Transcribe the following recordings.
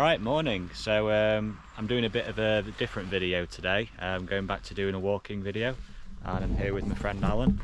Alright, morning. So I'm doing a bit of a different video today. I'm going back to doing a walking video, and I'm here with my friend Alan.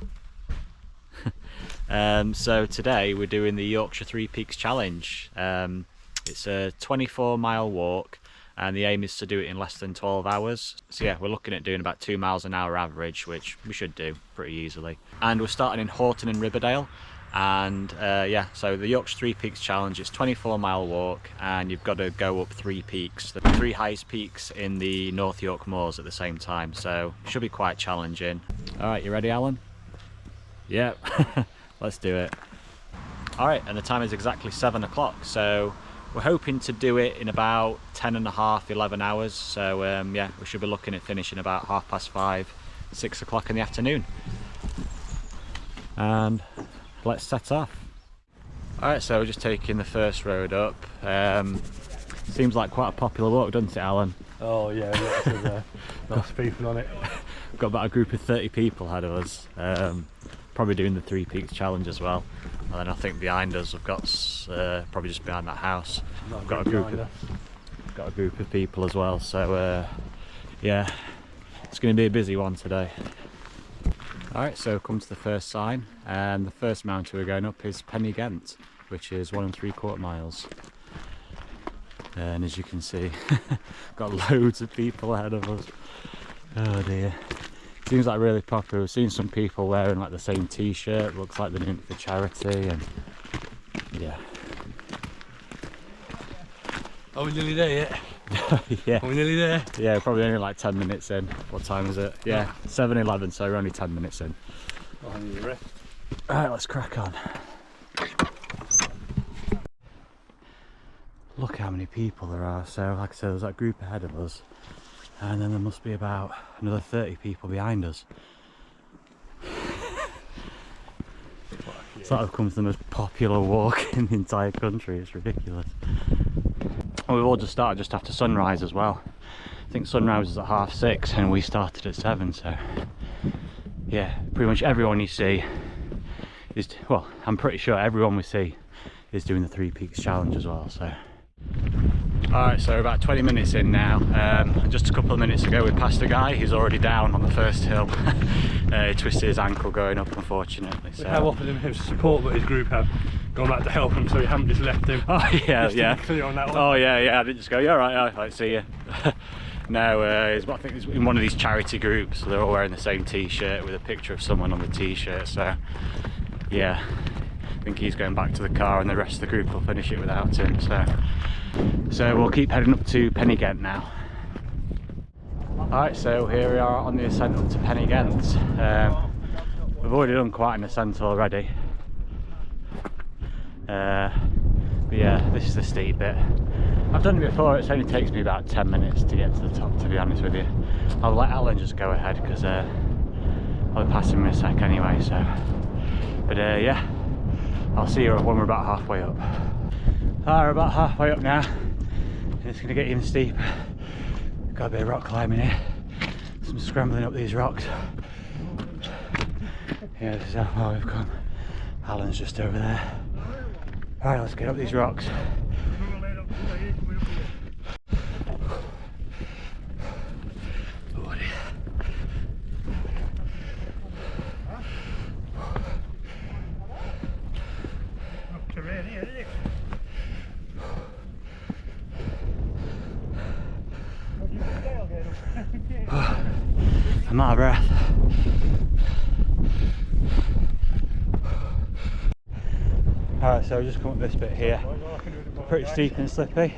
So today we're doing the Yorkshire Three Peaks Challenge. It's a 24-mile walk and the aim is to do it in less than 12 hours. So yeah, we're looking at doing about 2 miles an hour average, which we should do pretty easily. And we're starting in Horton and Riverdale. And yeah, so the Yorkshire Three Peaks Challenge, it's a 24-mile walk and you've got to go up 3 peaks, the 3 highest peaks in the North York Moors at the same time, so it should be quite challenging. Alright, you ready, Alan? Yeah, let's do it. Alright, and the time is exactly 7 o'clock, so we're hoping to do it in about 10 and a half, 11 hours, so yeah, we should be looking at finishing about 5:30, 6 o'clock in the afternoon. And let's set off. Alright, so we're just taking the first road up. Seems like quite a popular walk, doesn't it, Alan? Oh yeah, there's lots of people on it. We've got about a group of 30 people ahead of us, probably doing the Three Peaks Challenge as well. And then I think behind us we've got, probably just behind that house, we've got a group of people as well, so yeah, it's going to be a busy one today. Alright, so come to the first sign, and the first mountain we're going up is Pen y Ghent, which is 1 3/4 miles. And as you can see, got loads of people ahead of us. Oh dear. Seems like really popular. We've seen some people wearing like the same t-shirt, looks like they're doing it for charity, and yeah. Are we nearly there yet? Yeah. Are we nearly there? Yeah, probably only like 10 minutes in. What time is it? Yeah, 7:11, so we're only 10 minutes in. Oh, I need a rest. Alright, let's crack on. Look how many people there are. So like I said, there's that group ahead of us, and then there must be about another 30 people behind us. It's like becomes the most popular walk in the entire country. It's ridiculous. And we've all just started just after sunrise as well. I think sunrise is at 6:30 and we started at 7, so yeah, pretty much everyone you see is, well, I'm pretty sure everyone we see is doing the Three Peaks Challenge as well, so. Alright, so we're about 20 minutes in now. Just a couple of minutes ago we passed a guy who's already down on the first hill. He twisted his ankle going up, unfortunately. So. We have offered him his support, but his group have gone back to help him, so we haven't just left him. Oh yeah, just yeah. To be clear on that one. Oh yeah, I didn't just go, yeah, right, see you. No, I think he's in one of these charity groups, so they're all wearing the same t-shirt with a picture of someone on the t-shirt, so yeah, I think he's going back to the car and the rest of the group will finish it without him, so we'll keep heading up to Pen y Ghent now. Alright, so here we are on the ascent up to Pen y Ghent. We've already done quite an ascent already. But yeah, this is the steep bit. I've done it before, it only takes me about 10 minutes to get to the top, to be honest with you. I'll let Alan just go ahead because I'll be passing him in a sec anyway, so. But yeah, I'll see you when we're about halfway up. We're about halfway up now, and it's going to get even steeper. Got a bit of rock climbing here, some scrambling up these rocks. Yeah, this is how far we've come. Alan's just over there. Alright, let's get up these rocks. Oh dear. I'm out of breath. Alright, so we've just come up this bit here. Pretty steep and slippy.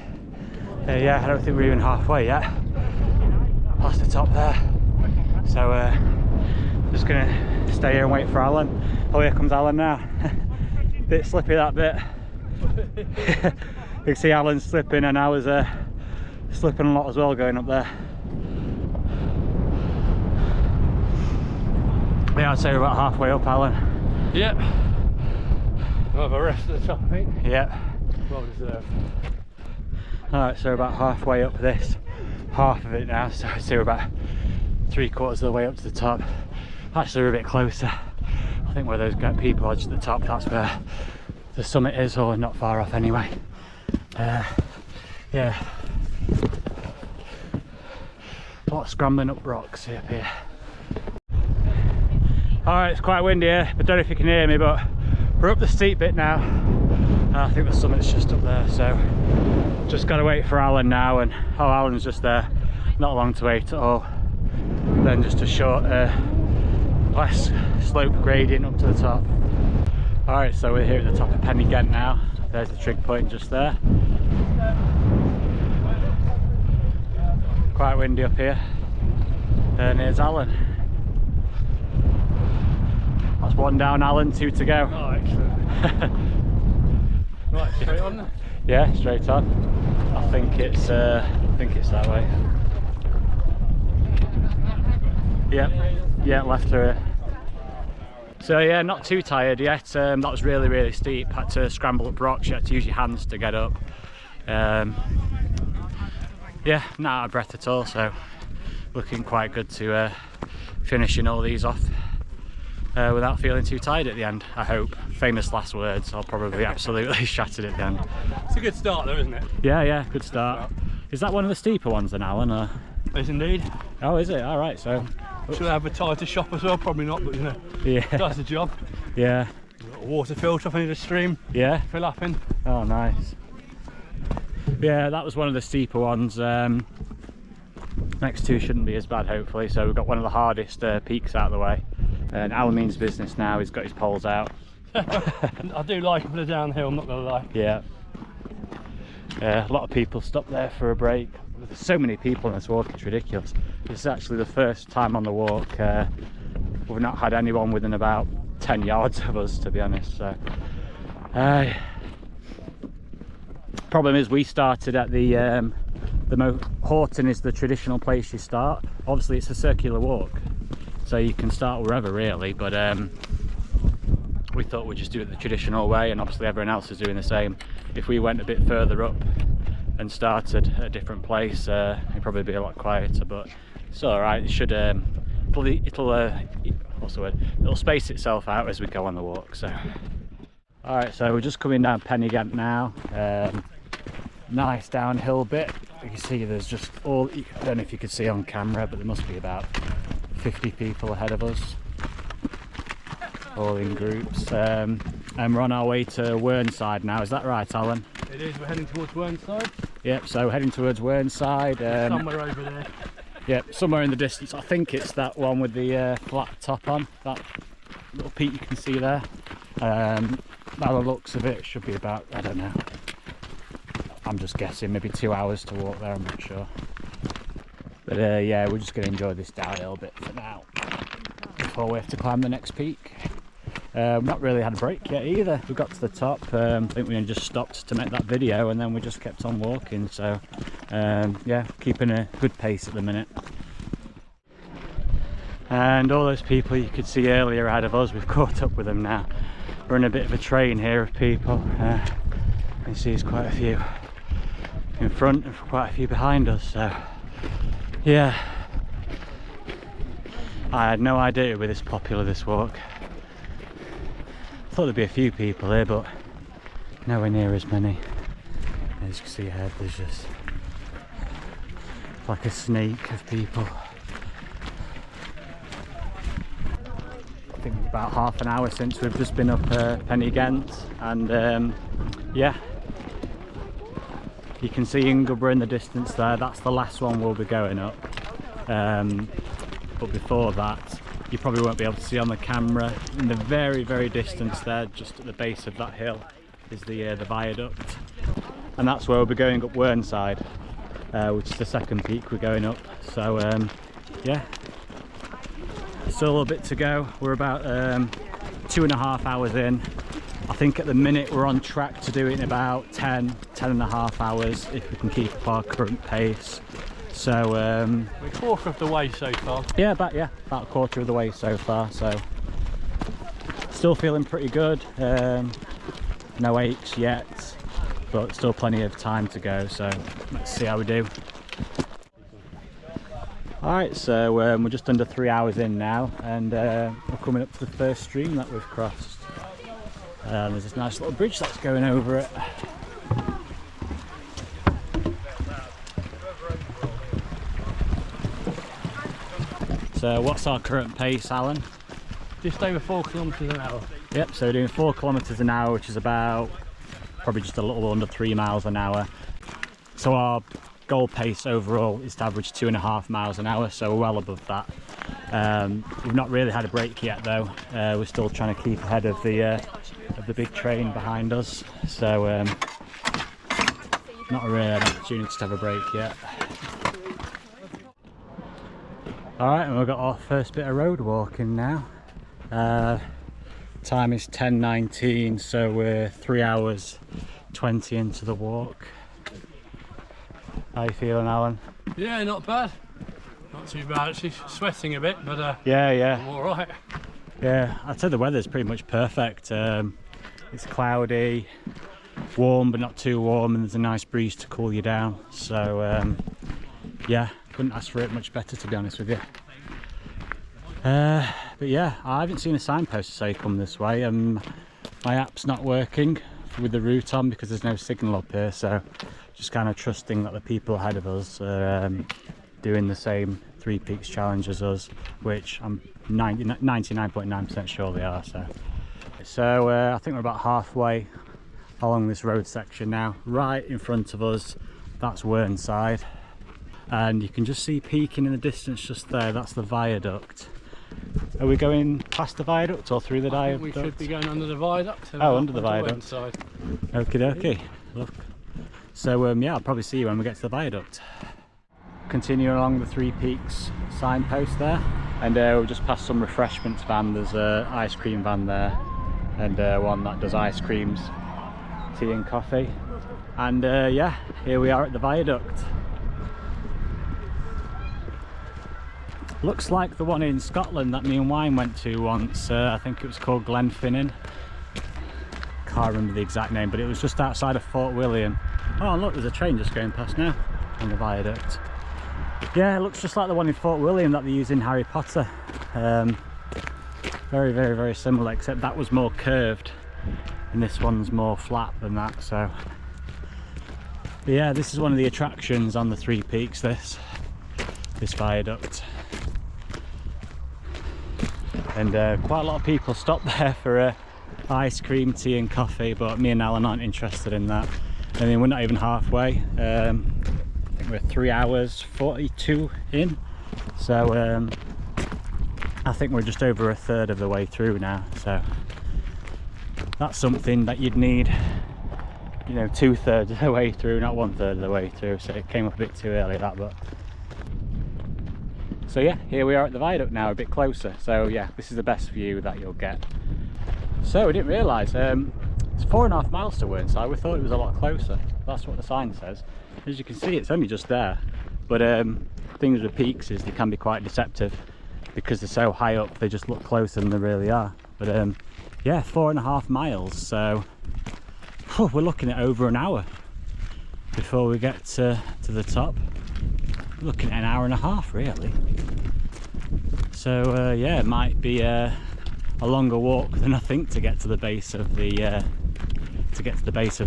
Yeah, I don't think we're even halfway yet. Past the top there. So just gonna stay here and wait for Alan. Oh, here comes Alan now. Bit slippy that bit. You can see Alan slipping and I was slipping a lot as well going up there. Yeah, I'd say we're about halfway up, Alan. Yep. We'll have a rest at the top, I think. Yep. Well deserved. Alright, so we're about halfway up this half of it now, so I'd say we're about 3/4 of the way up to the top. Actually, we're a bit closer. I think where those people are just at the top, that's where the summit is, or not far off anyway. Yeah. A lot of scrambling up rocks up here. Alright, it's quite windy here. I don't know if you can hear me, but we're up the steep bit now. I think the summit's just up there, so just gotta wait for Alan now. And oh, Alan's just there. Not long to wait at all. Then just a short, less slope gradient up to the top. Alright, so we're here at the top of Penny Ghent now. There's the trig point just there. Quite windy up here. And here's Alan. That's one down, Alan, 2 to go. Oh, excellent. Right, straight on then? Yeah, straight on. I think it's that way. Yep, yeah, left her. So yeah, not too tired yet. That was really steep. Had to scramble up rocks. You had to use your hands to get up. Yeah, not out of breath at all. So looking quite good to finishing all these off without feeling too tired at the end. I hope. Famous last words. I'll probably absolutely shattered at the end. It's a good start though, isn't it? Yeah, good start. Is that one of the steeper ones then, Alan? Or? It is indeed. Oh, is it? All right. So. Should I advertise the shop as well? Probably not, but you know, yeah, does the job. Yeah. Got a water filter off into the stream. Yeah. Fill up in. Oh, nice. Yeah, that was one of the steeper ones. Next two shouldn't be as bad, hopefully. So we've got one of the hardest peaks out of the way. And Alan means business now. He's got his poles out. I do like it for the downhill. I'm not gonna lie. Yeah. A lot of people stop there for a break. There's so many people on this walk, it's ridiculous. This is actually the first time on the walk we've not had anyone within about 10 yards of us, to be honest. So problem is we started at the Horton is the traditional place you start. Obviously it's a circular walk, so you can start wherever really, but we thought we'd just do it the traditional way, and obviously everyone else is doing the same. If we went a bit further up and started at a different place, it'd probably be a lot quieter, but it's all right. It should what's the word, it'll space itself out as we go on the walk. So all right, so we're just coming down Penny Ghent now. Nice downhill bit. You can see there's just all, I don't know if you can see on camera, but there must be about 50 people ahead of us, all in groups, and we're on our way to Whernside now. Is that right, Alan? It is. We're heading towards Whernside. Yep, so heading towards Whernside. Somewhere over there. Yep, somewhere in the distance. I think it's that one with the flat top on, that little peak you can see there. By the looks of it, should be about, I don't know, I'm just guessing, maybe 2 hours to walk there, I'm not sure. But yeah, we're just going to enjoy this downhill bit for now before we have to climb the next peak. We've not really had a break yet either. We got to the top, I think we just stopped to make that video, and then we just kept on walking. So yeah, keeping a good pace at the minute. And all those people you could see earlier ahead of us, we've caught up with them now. We're in a bit of a train here of people. You can see there's quite a few in front and quite a few behind us. So yeah, I had no idea it would be this popular, this walk. I thought there'd be a few people here, but nowhere near as many. As you can see ahead, there's just like a snake of people. I think it's about half an hour since we've just been up Penny Ghent, and yeah, you can see Ingleborough in the distance there. That's the last one we'll be going up, but before that you probably won't be able to see on the camera, in the very distance there, just at the base of that hill, is the viaduct, and that's where we'll be going up Whernside, which is the second peak we're going up. So yeah, still a little bit to go. We're about 2.5 hours in. I think at the minute we're on track to do it in about 10.5 hours if we can keep up our current pace. So we're a quarter of the way so far. Yeah, about a quarter of the way so far. So still feeling pretty good. No aches yet, but still plenty of time to go. So let's see how we do. Alright, so we're just under 3 hours in now, and we're coming up to the first stream that we've crossed. There's this nice little bridge that's going over it. So what's our current pace, Alan? Just over 4 kilometres an hour. Yep, so we're doing 4 kilometres an hour, which is about probably just a little under 3 miles an hour. So our goal pace overall is to average 2.5 miles an hour, so we're well above that. We've not really had a break yet though. We're still trying to keep ahead of the big train behind us, so not really an opportunity to have a break yet. Alright, and we've got our first bit of road walking now. Time is 10:19, so we're 3 hours 20 into the walk. How you feeling, Alan? Yeah, not bad. Not too bad. She's sweating a bit, but Yeah. I'm all right. Yeah, I'd say the weather's pretty much perfect. It's cloudy, warm but not too warm, and there's a nice breeze to cool you down. So yeah, couldn't ask for it much better, to be honest with you. But yeah, I haven't seen a signpost to say come this way. My app's not working with the route on because there's no signal up here, so just kind of trusting that the people ahead of us are doing the same Three Peaks challenge as us, which I'm 99.9% sure they are. So I think we're about halfway along this road section now. Right in front of us, that's Whernside, and you can just see peaking in the distance just there. That's the viaduct. Are we going past the viaduct or through the viaduct? We should be going under the viaduct. Oh, under the viaduct. Side. Okie dokie. Look. So yeah, I'll probably see you when we get to the viaduct. Continue along the Three Peaks signpost there, and we'll just pass some refreshments van. There's an ice cream van there, and one that does ice creams, tea and coffee. And yeah, here we are at the viaduct. Looks like the one in Scotland that me and Wine went to once. I think it was called Glenfinnan. Can't remember the exact name, but it was just outside of Fort William. Oh, look, there's a train just going past now on the viaduct. Yeah, it looks just like the one in Fort William that they use in Harry Potter. Very similar, except that was more curved and this one's more flat than that. So but yeah, this is one of the attractions on the Three Peaks, this viaduct. And quite a lot of people stop there for ice cream, tea and coffee, but me and Alan aren't interested in that. I mean, we're not even halfway. I think we're 3 hours 42 in, so I think we're just over a third of the way through now. So that's something that you'd need, you know, 2/3 of the way through, not 1/3 of the way through. So it came up a bit too early, that, but so yeah, here we are at the viaduct now, a bit closer. So yeah, this is the best view that you'll get. So we didn't realise it's 4.5 miles to Whernside. We thought it was a lot closer. That's what the sign says. As you can see, it's only just there. But things with peaks is they can be quite deceptive because they're so high up. They just look closer than they really are. But yeah, 4.5 miles. So we're looking at over an hour before we get to the top. We're looking at an hour and a half, really. So yeah, it might be a longer walk than I think to get to the base of the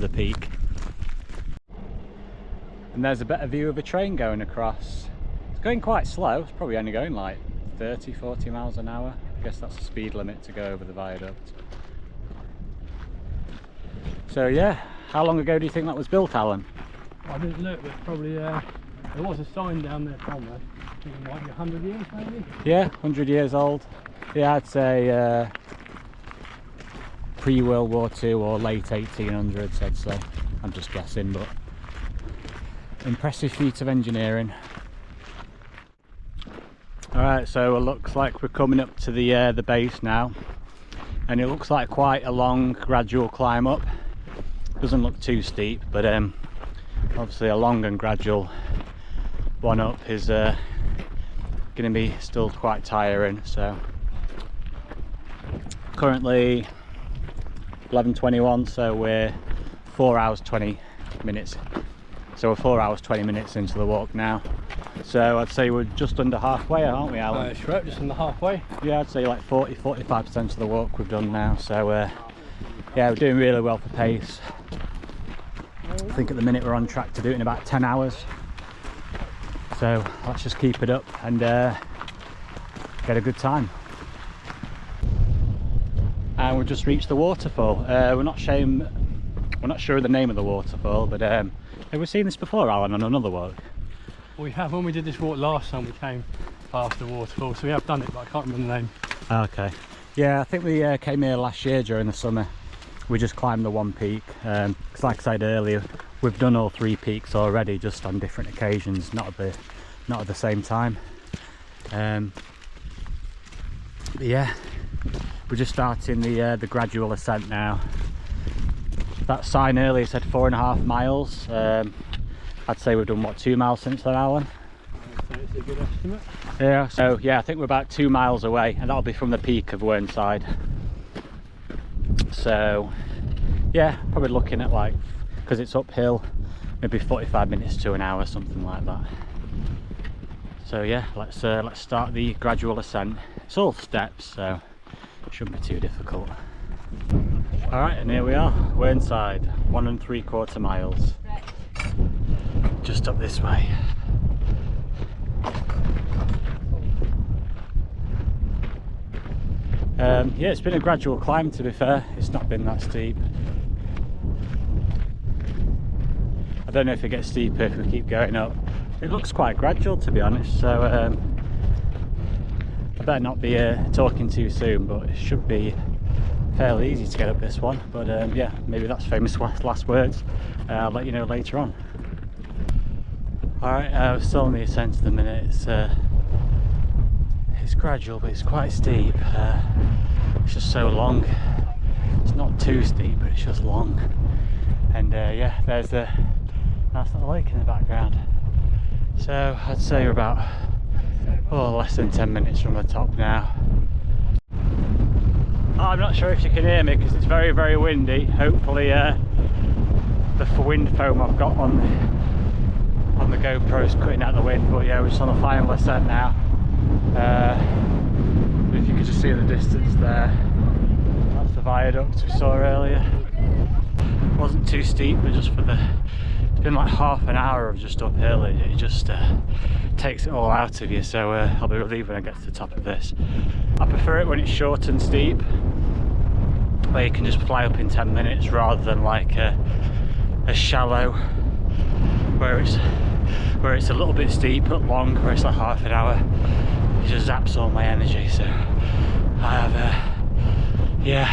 peak. And there's a better view of a train going across. It's going quite slow. It's probably only going like 30-40 miles an hour. I guess that's the speed limit to go over the viaduct. So yeah, how long ago do you think that was built, Alan? I didn't look, but probably there was a sign down there somewhere. I think it might be 100 years maybe? Yeah, 100 years old. Yeah, I'd say pre-World War II or late 1800s, I'd say. I'm just guessing, but impressive feat of engineering. Alright, so it looks like we're coming up to the base now, and it looks like quite a long gradual climb up. Doesn't look too steep, but obviously a long and gradual one up is going to be still quite tiring. So currently 11:21, so we're 4 hours 20 minutes. So we're 4 hours 20 minutes into the walk now. So I'd say we're just under halfway, aren't we, Alan? Sure, just under halfway. Yeah, I'd say like 40-45% of the walk we've done now. So yeah, we're doing really well for pace. I think at the minute we're on track to do it in about 10 hours. So let's just keep it up, and get a good time. And we've just reached the waterfall. We're not sure of the name of the waterfall, but have we seen this before, Alan, on another walk? We have. When we did this walk last time, we came past the waterfall, so we have done it, but I can't remember the name. Okay. Yeah, I think we came here last year during the summer. We just climbed the one peak, because like I said earlier, we've done all 3 peaks already, just on different occasions, not at the same time. But yeah, we're just starting the gradual ascent now. That sign earlier said 4.5 miles. I'd say we've done what, 2 miles since then, Alan? That's a good estimate. Yeah, so yeah, I think we're about 2 miles away, and that'll be from the peak of Whernside. So yeah, probably looking at, like, because it's uphill, maybe 45 minutes to an hour, something like that. So yeah, let's start the gradual ascent. It's all steps, so it shouldn't be too difficult. All right, and here we are, Whernside, 1 3/4 miles, just up this way. Yeah, it's been a gradual climb, to be fair. It's not been that steep. I don't know if it gets steeper if we keep going up. It looks quite gradual, to be honest, so I better not be talking too soon, but it should be fairly easy to get up this one. But yeah, maybe that's famous last words. I'll let you know later on. Alright, we're still on the ascent at the minute. It's gradual, but it's quite steep. It's just so long. It's not too steep, but it's just long. And yeah, there's a nice little lake in the background. So I'd say we're about less than 10 minutes from the top now. I'm not sure if you can hear me because it's very, very windy. Hopefully the wind foam I've got on the GoPro is cutting out the wind. But yeah, we're just on the final ascent now. If you could just see in the distance there, that's the viaduct we saw earlier. It wasn't too steep, but just for it's been like half an hour of just uphill. It just takes it all out of you, so I'll be relieved when I get to the top of this. I prefer it when it's short and steep, where you can just fly up in 10 minutes, rather than like a shallow, where it's a little bit steep but long, where it's like half an hour. It just zaps all my energy. So I have yeah,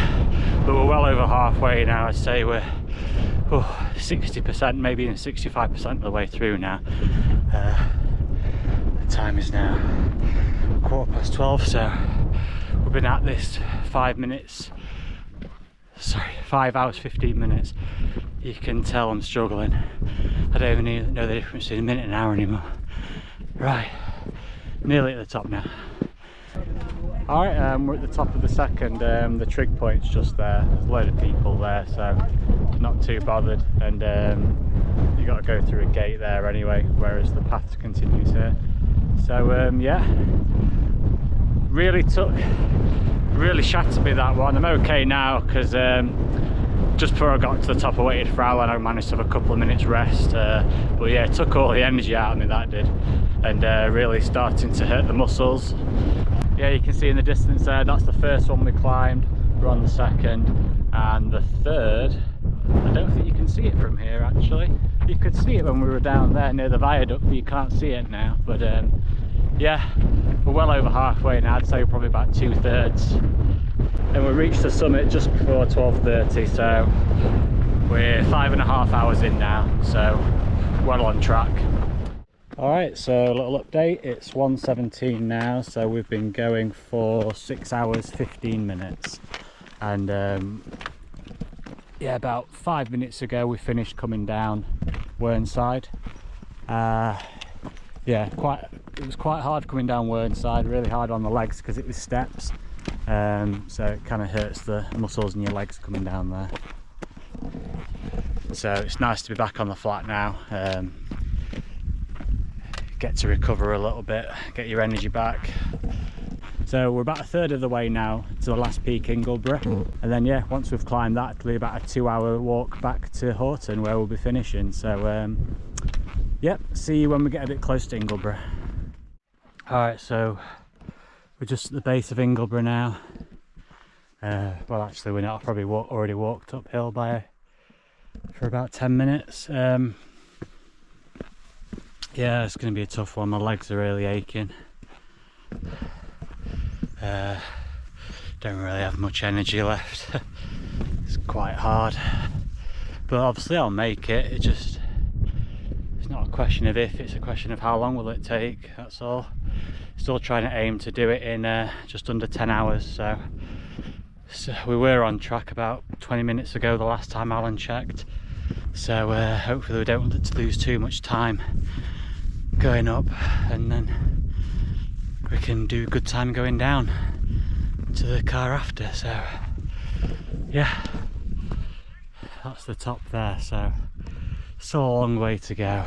but we're well over halfway now. I'd say we're 60%, maybe even 65% of the way through now. The time is now 12:15, so we've been at this 5 hours 15 minutes. You can tell I'm struggling. I don't even know the difference between a minute and an hour anymore. Right, nearly at the top now. Alright, we're at the top of the second. The trig point's just there. There's a load of people there, so not too bothered. And you got to go through a gate there anyway, whereas the path continues here. So yeah, really shattered me, that one. I'm okay now because just before I got to the top I waited for Alan, I managed to have a couple of minutes rest. But yeah, it took all the energy out of me, that did. And really starting to hurt the muscles. Yeah, you can see in the distance there, that's the first one we climbed. We're on the second, and the third, I don't think you can see it from here actually. You could see it when we were down there near the viaduct, but you can't see it now. But yeah, we're well over halfway now. I'd say we're probably about 2/3. And we reached the summit just before 12:30, so we're 5.5 hours in now, so well on track. Alright, so a little update. It's 1:17 now, so we've been going for 6 hours 15 minutes. And yeah, about 5 minutes ago we finished coming down Whernside. Yeah, it was quite hard coming down Whernside, really hard on the legs because it was steps. So it kind of hurts the muscles in your legs coming down there. So it's nice to be back on the flat now. Get to recover a little bit, get your energy back. So we're about 1/3 of the way now to the last peak, Ingleborough. And then yeah, once we've climbed that, it'll be about a 2-hour walk back to Horton, where we'll be finishing. So yep, see you when we get a bit close to Ingleborough. Alright, so We're just at the base of Ingleborough now. Well, actually we're not. I've probably already walked uphill for about 10 minutes. Yeah, it's going to be a tough one. My legs are really aching. Don't really have much energy left. It's quite hard, but obviously I'll make it. It's not a question of if, it's a question of how long will it take, that's all. Still trying to aim to do it in just under 10 hours, so we were on track about 20 minutes ago the last time Alan checked, so hopefully we don't want to lose too much time going up, and then we can do good time going down to the car after. So yeah, that's the top there, so still a long way to go.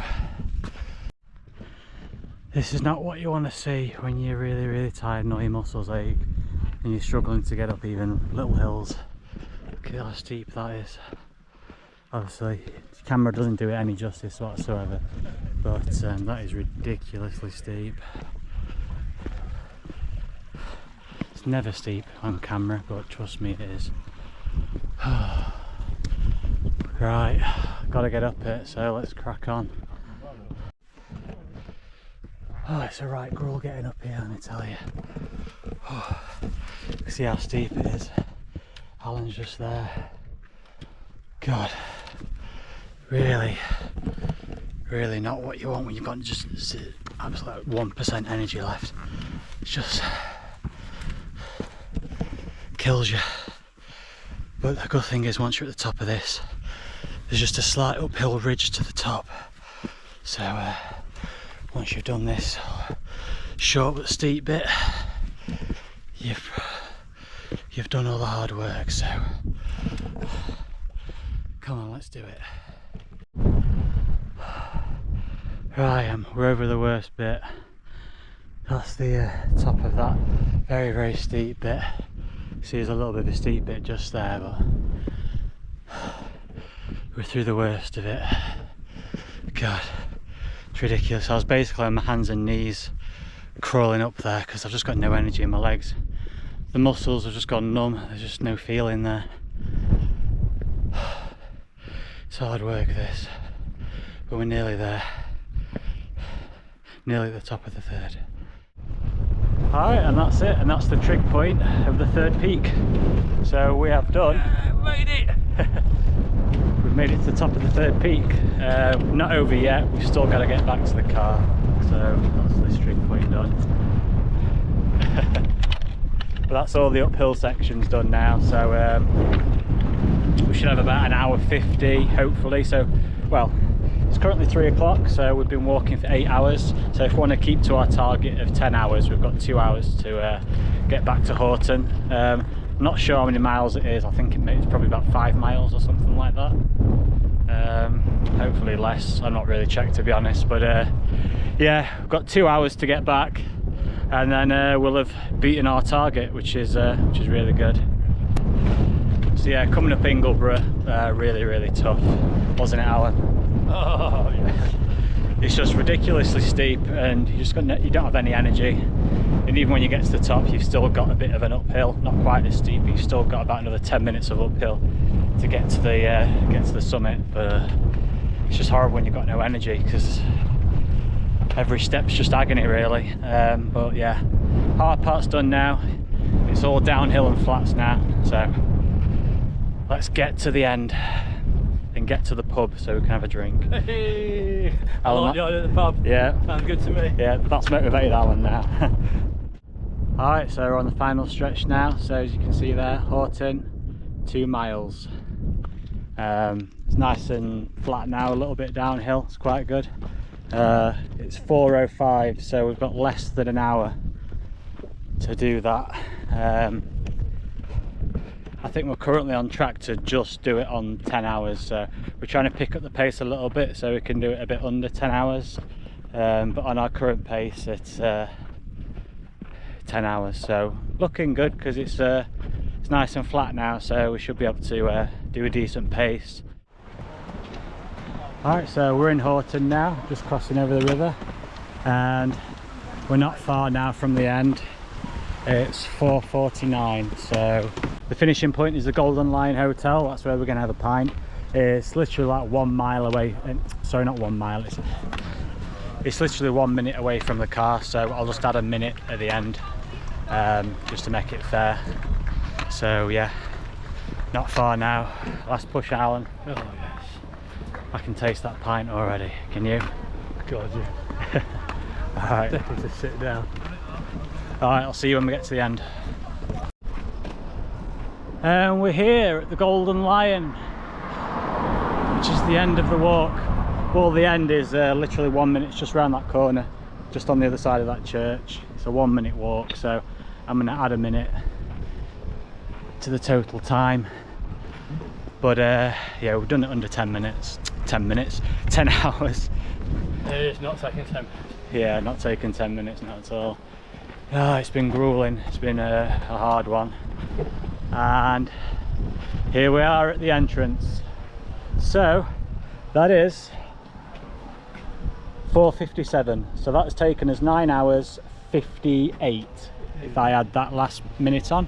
This is not what you want to see when you're really tired and all your muscles ache and you're struggling to get up even little hills. Look at how steep that is. Obviously the camera doesn't do it any justice whatsoever, but that is ridiculously steep. It's never steep on camera, but trust me, it is. Right, gotta get up it, so let's crack on. Oh, it's a right gruel getting up here, let me tell you. Oh, see how steep it is. Alan's just there. God, really not what you want when you've got just absolute 1% energy left. It's just kills you. But the good thing is, once you're at the top of this, there's just a slight uphill ridge to the top. So once you've done this short but steep bit, you've done all the hard work. So come on, let's do it. Right, we're over the worst bit. That's the top of that very steep bit. See, there's a little bit of a steep bit just there, but we're through the worst of it. God, it's ridiculous. I was basically on my hands and knees crawling up there because I've just got no energy in my legs. The muscles have just gone numb, there's just no feeling there. It's hard work this, but we're nearly there. Nearly at the top of the third. Alright, and that's it, and that's the trig point of the third peak. So we have done, made it! We've made it to the top of the third peak. Not over yet, we've still got to get back to the car. So that's this trig point done. But that's all the uphill sections done now, so we should have about an hour 50 hopefully. So, well, it's currently 3 o'clock, so we've been walking for 8 hours. So if we want to keep to our target of 10 hours, we've got 2 hours to get back to Horton. Not sure how many miles it is. I think it's probably about 5 miles or something like that. Hopefully less. I'm not really checked, to be honest, but yeah, we've got 2 hours to get back, and then we'll have beaten our target, which is really good. So yeah, coming up Ingleborough, really tough, wasn't it, Alan? Oh yeah. It's just ridiculously steep, and you don't have any energy. And even when you get to the top, you've still got a bit of an uphill, not quite as steep, but you've still got about another 10 minutes of uphill to get to the summit. But it's just horrible when you've got no energy, because every step's just agony, really. But yeah, hard part's done now. It's all downhill and flats now. So let's get to the end and get to the pub so we can have a drink. Hey, Alan, you're at the pub. Yeah. Sounds good to me. Yeah, that's motivated Alan now. Alright, so we're on the final stretch now. So as you can see there, Horton, 2 miles. It's nice and flat now, a little bit downhill, it's quite good. It's 4:05, so we've got less than an hour to do that. I think we're currently on track to just do it on 10 hours, so we're trying to pick up the pace a little bit so we can do it a bit under 10 hours, but on our current pace it's 10 hours, so looking good because it's nice and flat now, so we should be able to do a decent pace. Alright, so we're in Horton now, just crossing over the river, and we're not far now from the end. It's 4:49, so the finishing point is the Golden Lion Hotel. That's where we're going to have a pint. It's literally like 1 mile away. Sorry, not 1 mile. It's literally 1 minute away from the car, so I'll just add a minute at the end, just to make it fair. So yeah, not far now. Last push, Alan. Oh yes. I can taste that pint already. Can you? God, yeah. Alright. Definitely to sit down. Alright, I'll see you when we get to the end. And we're here at the Golden Lion, which is the end of the walk. Well, the end is literally 1 minute, it's just round that corner, just on the other side of that church. It's a 1 minute walk, so I'm going to add a minute to the total time. But yeah, we've done it under 10 minutes. 10 hours. It's not taking 10 minutes. Yeah, not taking 10 minutes, not at all. Oh, it's been grueling, it's been a hard one. And here we are at the entrance. So that is 4:57. So that's taken us 9 hours 58 if I add that last minute on.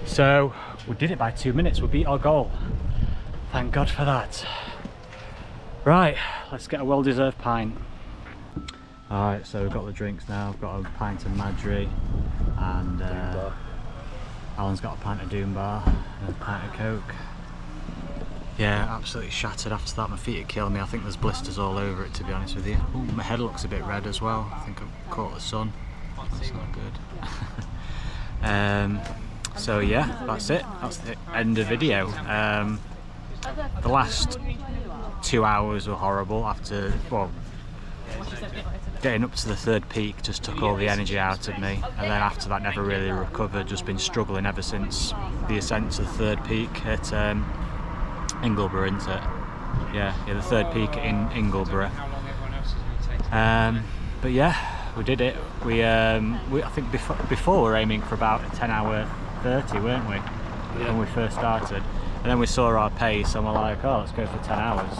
So we did it by 2 minutes, we beat our goal. Thank God for that. Right, let's get a well-deserved pint. Alright, so we've got the drinks now. I've got a pint of Madry and Alan's got a pint of Doom Bar and a pint of Coke. Yeah, absolutely shattered after that. My feet are killing me. I think there's blisters all over it, to be honest with you. Ooh, my head looks a bit red as well. I think I've caught the sun. That's not good. So yeah, that's it. That's the end of video. The last 2 hours were horrible after, well, getting up to the third peak just took all the energy out of me, and then after that never really recovered. Just been struggling ever since the ascent to the third peak at Ingleborough, isn't it? Yeah, the third peak in Ingleborough. But yeah, we did it. We I think before we were aiming for about a 10-hour 30, weren't we? Yeah. When we first started, and then we saw our pace and we're like, oh, let's go for 10 hours.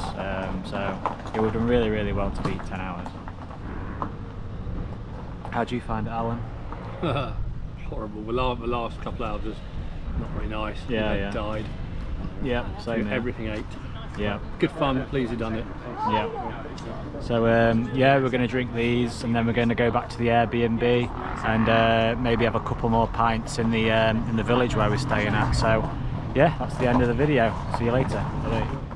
So yeah, we've done really, really well to beat 10 hours. How do you find it, Alan? Horrible. The last couple of hours was not very nice. Yeah. Died. Yeah, same here. Everything ate. Yeah. Good fun. Pleased you done it. Yeah. So yeah, we're going to drink these and then we're going to go back to the Airbnb and maybe have a couple more pints in the village where we're staying at. So yeah, that's the end of the video. See you later. Bye.